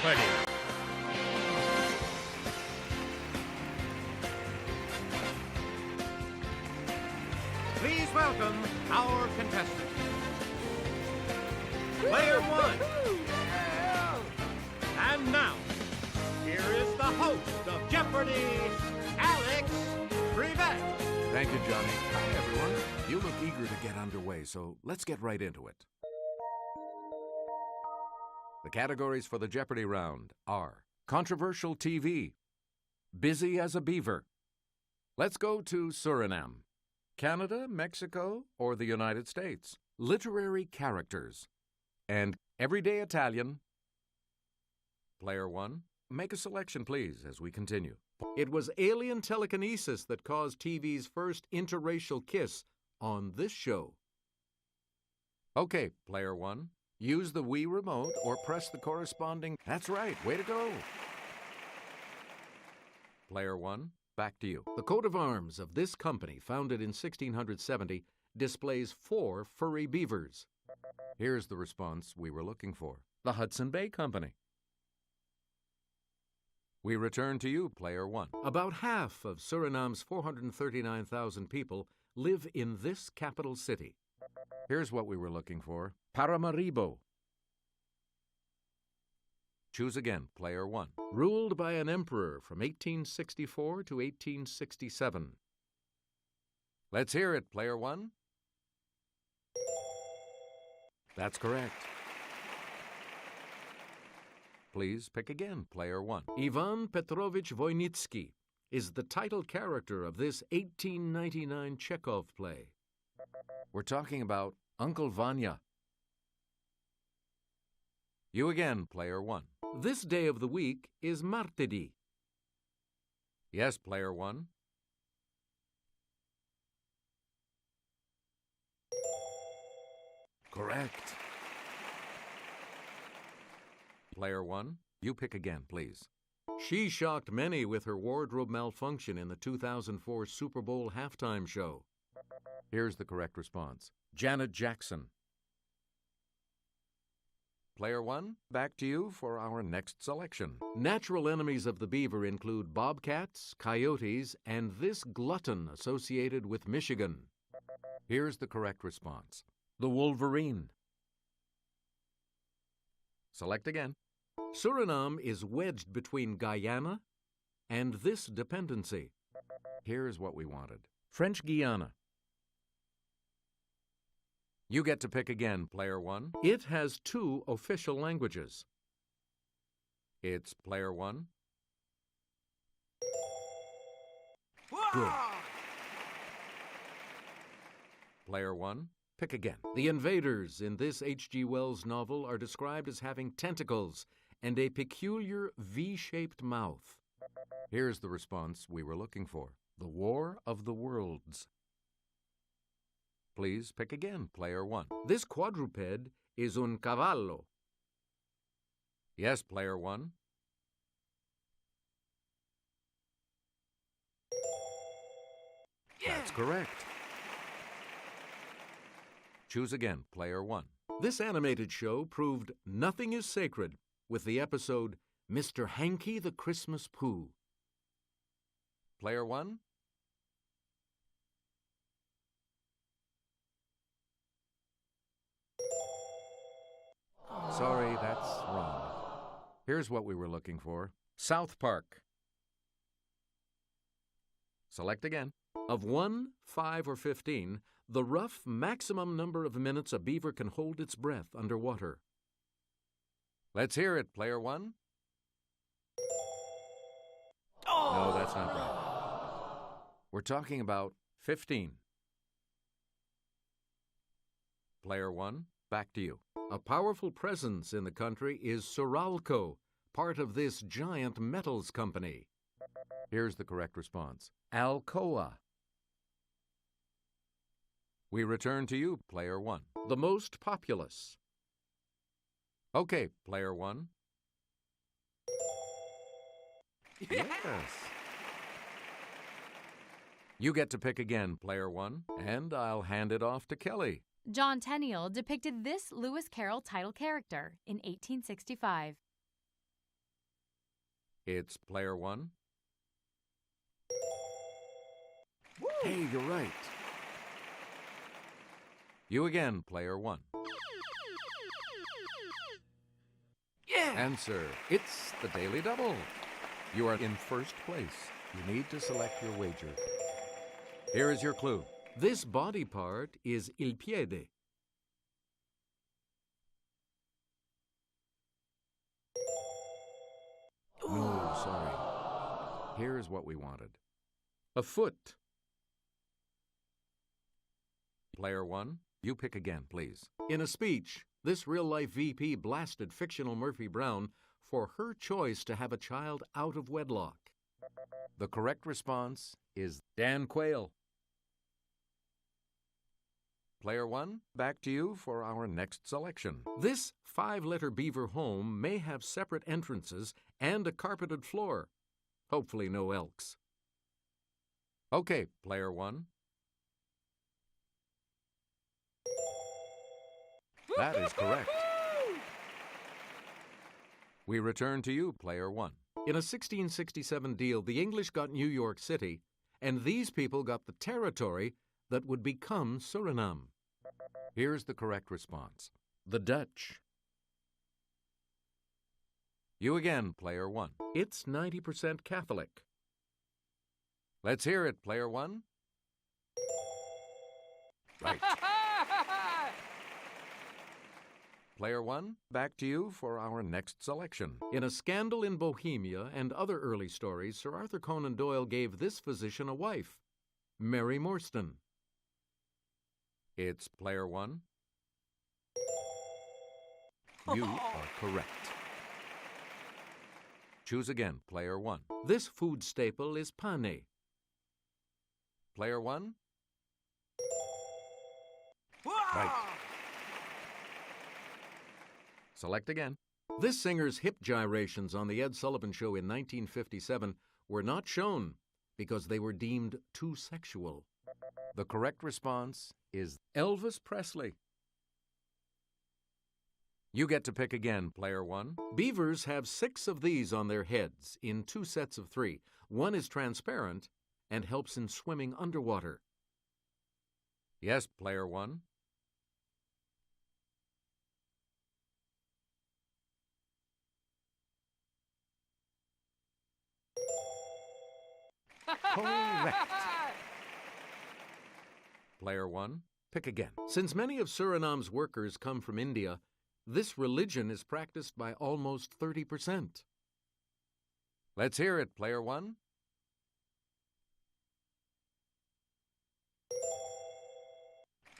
Jeopardy! Please welcome our contestants. Player one. And now, here is the host of Jeopardy, Alex Trebek. Thank you, Johnny. Hi, everyone. You look eager to get underway, so let's get right into it. The categories for the Jeopardy round are Controversial TV, Busy as a Beaver, Let's Go to Suriname, Canada, Mexico, or the United States, Literary Characters, and Everyday Italian. Player one, make a selection, please, as we continue. It was alien telekinesis that caused TV's first interracial kiss on this show. Okay, player one, use the Wii remote or press the corresponding... That's right, way to go! Player one, back to you. The coat of arms of this company, founded in 1670, displays 4 furry beavers. Here's the response we were looking for. The Hudson Bay Company. We return to you, player one. About half of Suriname's 439,000 people live in this capital city. Here's what we were looking for. Paramaribo. Choose again, player one. Ruled by an emperor from 1864 to 1867. Let's hear it, player one. That's correct. Please pick again, player one. Ivan Petrovich Voynitsky is the title character of this 1899 Chekhov play. We're talking about Uncle Vanya. You again, player one. This day of the week is Martedi. Yes, player one. Correct. Player one, you pick again, please. She shocked many with her wardrobe malfunction in the 2004 Super Bowl halftime show. Here's the correct response. Janet Jackson. Player one, back to you for our next selection. Natural enemies of the beaver include bobcats, coyotes, and this glutton associated with Michigan. Here's the correct response. The wolverine. Select again. Suriname is wedged between Guyana and this dependency. Here's what we wanted. French Guiana. You get to pick again, player one. It has 2 official languages. It's player one. Good. Player one, pick again. The invaders in this H.G. Wells novel are described as having tentacles and a peculiar V-shaped mouth. Here's the response we were looking for. The War of the Worlds. Please pick again, player one. This quadruped is un cavallo. Yes, player one. That's correct. Choose again, player one. This animated show proved nothing is sacred with the episode Mr. Hanky the Christmas Pooh. Player one. Sorry, that's wrong. Here's what we were looking for. South Park. Select again. Of 1, 5, or 15, the rough maximum number of minutes a beaver can hold its breath underwater. Let's hear it, player one. No, that's not right. We're talking about 15. Player one, back to you. A powerful presence in the country is Suralco, part of this giant metals company. Here's the correct response. Alcoa. We return to you, player one. The most populous. Okay, player one. Yes. You get to pick again, player one, and I'll hand it off to Kelly. John Tenniel depicted this Lewis Carroll title character in 1865. It's player one. Hey, you're right. You again, player one. Yeah! Answer, it's the Daily Double. You are in first place. You need to select your wager. Here is your clue. This body part is il piede. No, sorry. Here's what we wanted. A foot. Player one, you pick again, please. In a speech, this real-life VP blasted fictional Murphy Brown for her choice to have a child out of wedlock. The correct response is Dan Quayle. Player one, back to you for our next selection. This 5-letter beaver home may have separate entrances and a carpeted floor. Hopefully no elks. Okay, player one. That is correct. We return to you, player one. In a 1667 deal, the English got New York City, and these people got the territory that would become Suriname. Here's the correct response. The Dutch. You again, player one. It's 90% Catholic. Let's hear it, player one. Right. Player one, back to you for our next selection. In A Scandal in Bohemia and other early stories, Sir Arthur Conan Doyle gave this physician a wife, Mary Morstan. It's player one. You are correct. Choose again, player one. This food staple is pane. Player one. Right. Select again. This singer's hip gyrations on The Ed Sullivan Show in 1957 were not shown because they were deemed too sexual. The correct response is Elvis Presley. You get to pick again, player one. Beavers have 6 of these on their heads in 2 sets of 3. One is transparent and helps in swimming underwater. Yes, player one. Correct. Player one, pick again. Since many of Suriname's workers come from India, this religion is practiced by almost 30%. Let's hear it, player one.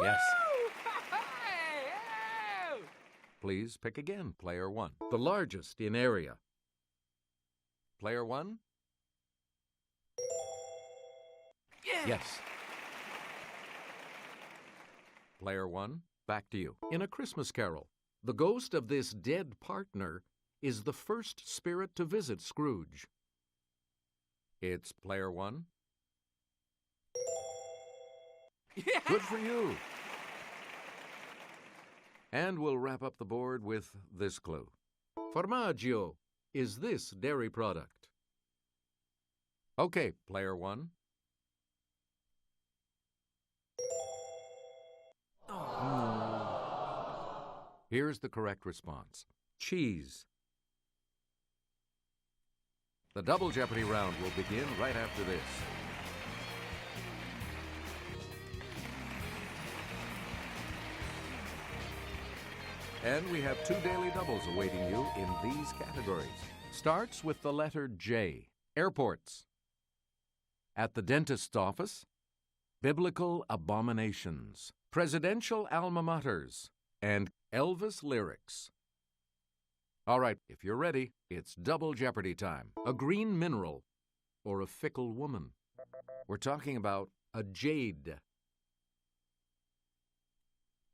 Yes. Please pick again, player one. The largest in area. Player one. Yes. Player one, back to you. In A Christmas Carol, the ghost of this dead partner is the first spirit to visit Scrooge. It's player one. Good for you. And we'll wrap up the board with this clue. Formaggio is this dairy product. Okay, player one. Here's the correct response. Cheese. The Double Jeopardy round will begin right after this. And we have 2 daily doubles awaiting you in these categories. Starts with the letter J. Airports. At the dentist's office. Biblical abominations. Presidential alma maters. And Elvis lyrics. All right, if you're ready, it's Double Jeopardy time. A green mineral or a fickle woman. We're talking about a jade.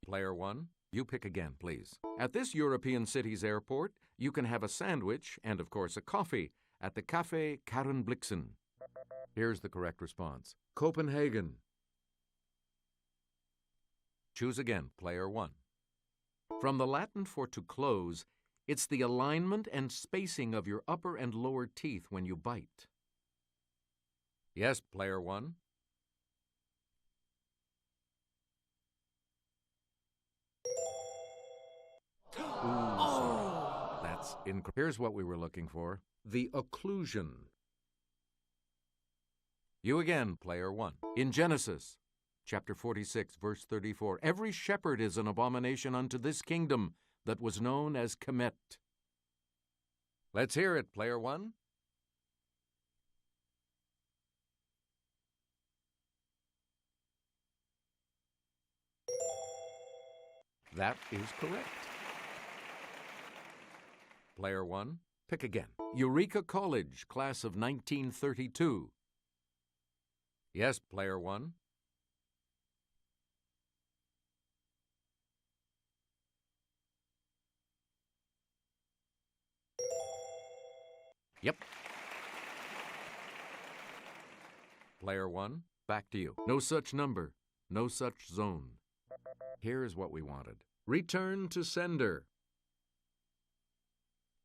Player one, you pick again, please. At this European city's airport, you can have a sandwich and, of course, a coffee at the Café Karen Blixen. Here's the correct response. Copenhagen. Choose again, player one. From the Latin for to close, It's the alignment and spacing of your upper and lower teeth when you bite. Yes, player one. Ooh, sorry. That's incorrect. Here's what we were looking for. The occlusion. You again, player one. In Genesis, chapter 46, verse 34, every shepherd is an abomination unto this kingdom that was known as Kemet. Let's hear it, player one. That is correct. Player one, pick again. Eureka College, class of 1932. Yes, player one. Yep. Player one, back to you. No such number, no such zone. Here's what we wanted. Return to sender.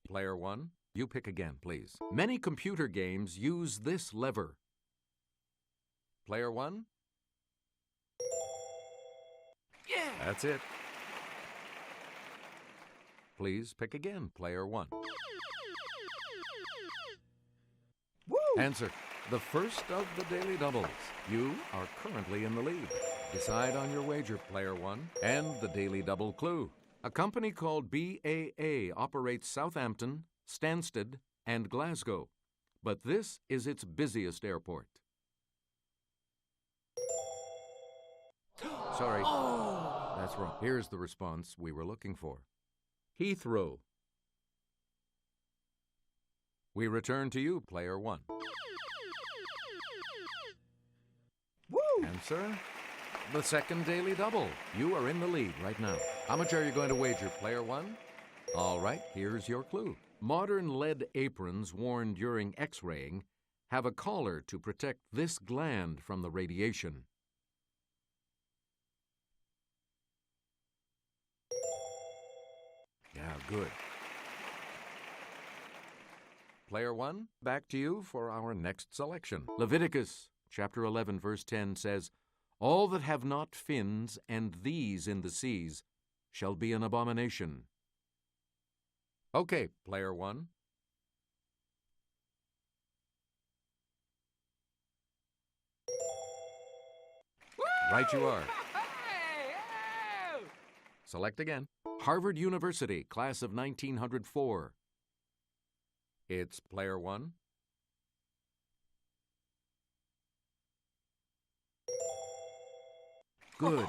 Player one, you pick again, please. Many computer games use this lever. Player one? Yeah! That's it. Please pick again, player one. Woo! Answer. The first of the daily doubles. You are currently in the lead. Decide on your wager, player one, and the daily double clue. A company called BAA operates Southampton, Stansted, and Glasgow, but this is its busiest airport. Sorry, that's wrong. Here's the response we were looking for. Heathrow. We return to you, player one. Woo! Answer. The second daily double. You are in the lead right now. How much are you going to wager, player one? All right, here's your clue. Modern lead aprons worn during X-raying have a collar to protect this gland from the radiation. Yeah, good. Player one, back to you for our next selection. Leviticus chapter 11, verse 10 says, all that have not fins and these in the seas shall be an abomination. Okay, player one. Right you are. Select again. Harvard University, class of 1904. It's player one. Good.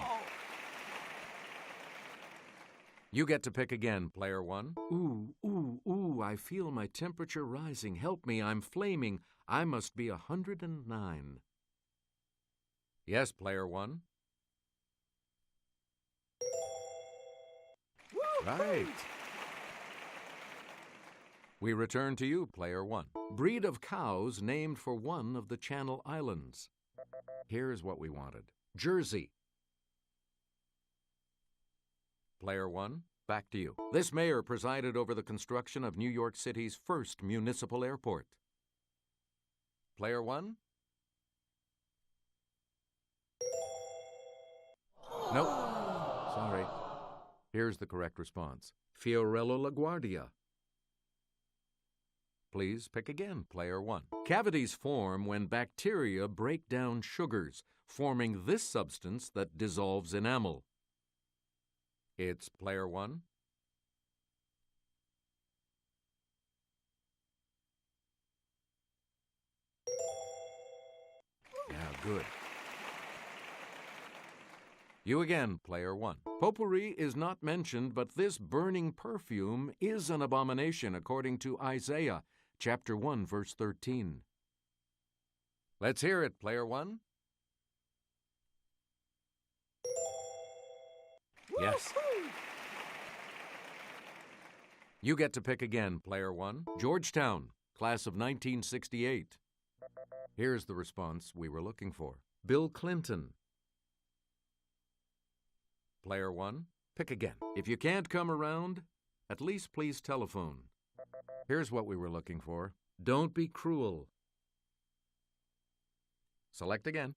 You get to pick again, player one. Ooh, ooh, ooh, I feel my temperature rising. Help me, I'm flaming. I must be 109. Yes, player one. Right. We return to you, player one. Breed of cows named for one of the Channel Islands. Here's what we wanted. Jersey. Player one, back to you. This mayor presided over the construction of New York City's first municipal airport. Player one? Nope. Sorry. Here's the correct response. Fiorello LaGuardia. Please pick again, player one. Cavities form when bacteria break down sugars, forming this substance that dissolves enamel. It's player one. Yeah, good. You again, player one. Potpourri is not mentioned, but this burning perfume is an abomination according to Isaiah, chapter 1, verse 13. Let's hear it, player one. Yes. You get to pick again, player one. Georgetown, class of 1968. Here's the response we were looking for. Bill Clinton. Player one, pick again. If you can't come around, At least please telephone. Here's what we were looking for. Don't be cruel. Select again.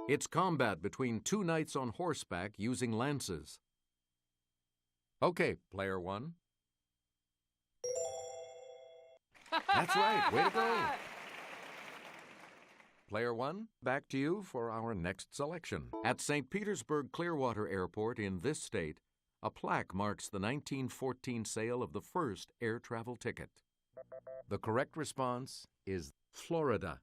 It's combat between two knights on horseback using lances. Okay, player one. That's right, way to go. Player one, back to you for our next selection. At St. Petersburg Clearwater Airport in this state, a plaque marks the 1914 sale of the first air travel ticket. The correct response is Florida.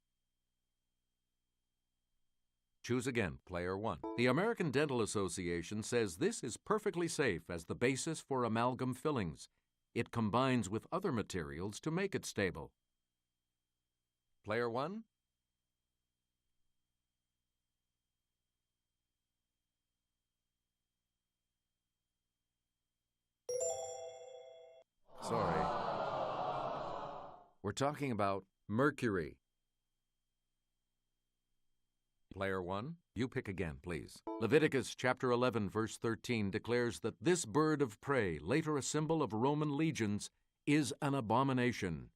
Choose again, player one. The American Dental Association says this is perfectly safe as the basis for amalgam fillings. It combines with other materials to make it stable. Player one. Sorry. We're talking about mercury. Player one, you pick again, please. Leviticus chapter 11, verse 13 declares that this bird of prey, later a symbol of Roman legions, is an abomination.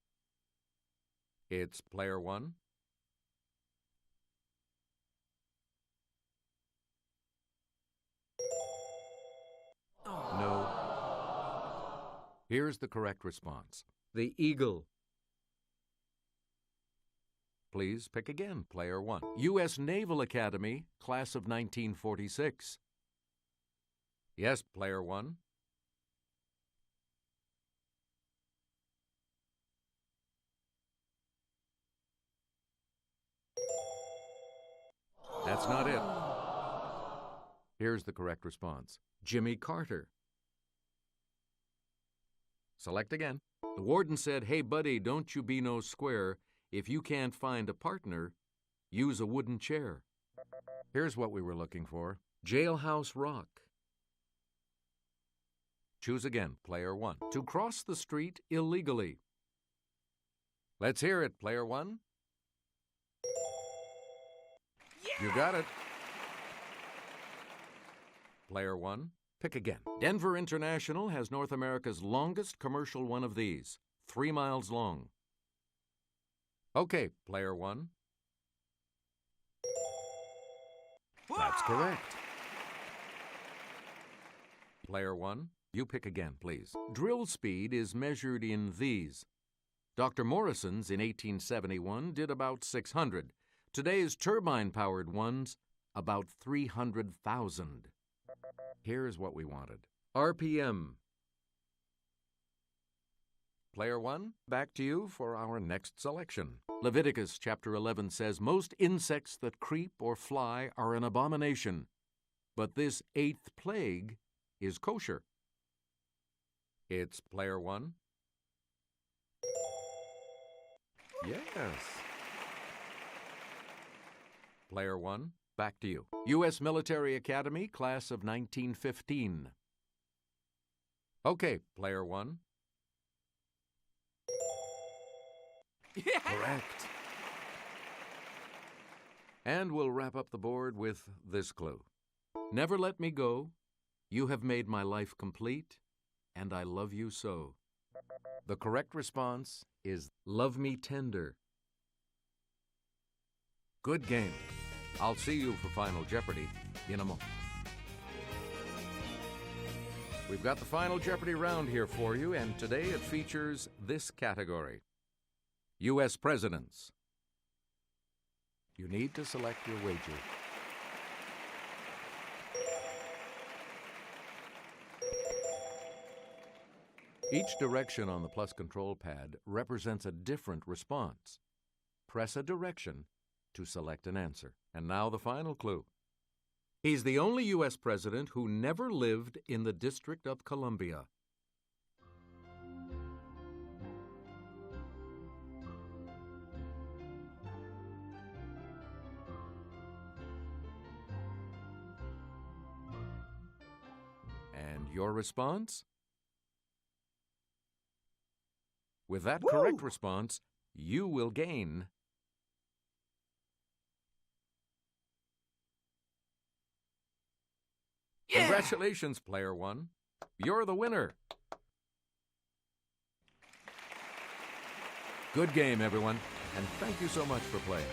It's player one. No. Here's the correct response. The eagle. Please pick again, player one. U.S. Naval Academy, class of 1946. Yes, player one. That's not it. Here's the correct response. Jimmy Carter. Select again. The warden said, "Hey, buddy, don't you be no square. If you can't find a partner, use a wooden chair." Here's what we were looking for. Jailhouse Rock. Choose again, player one. To cross the street illegally. Let's hear it, player one. Yeah! You got it. Player one, pick again. Denver International has North America's longest commercial one of these, 3 miles long. Okay, player one. That's correct. Player one, you pick again, please. Drill speed is measured in these. Dr. Morrison's in 1871 did about 600. Today's turbine-powered ones, about 300,000. Here's what we wanted. RPM. Player one, back to you for our next selection. Leviticus chapter 11 says, "Most insects that creep or fly are an abomination, but this 8th plague is kosher." It's player one. Yes. Player one, back to you. U.S. Military Academy, class of 1915. Okay, player one. Yeah! Correct. And we'll wrap up the board with this clue. Never let me go. You have made my life complete, and I love you so. The correct response is Love Me Tender. Good game. I'll see you for Final Jeopardy in a moment. We've got the Final Jeopardy round here for you, and today it features this category. U.S. Presidents. You need to select your wager. Each direction on the plus control pad represents a different response. Press a direction to select an answer. And now the final clue. He's the only U.S. president who never lived in the District of Columbia. And your response? With that correct response, you will gain Yeah! Congratulations, player one. You're the winner. Good game, everyone, and thank you so much for playing.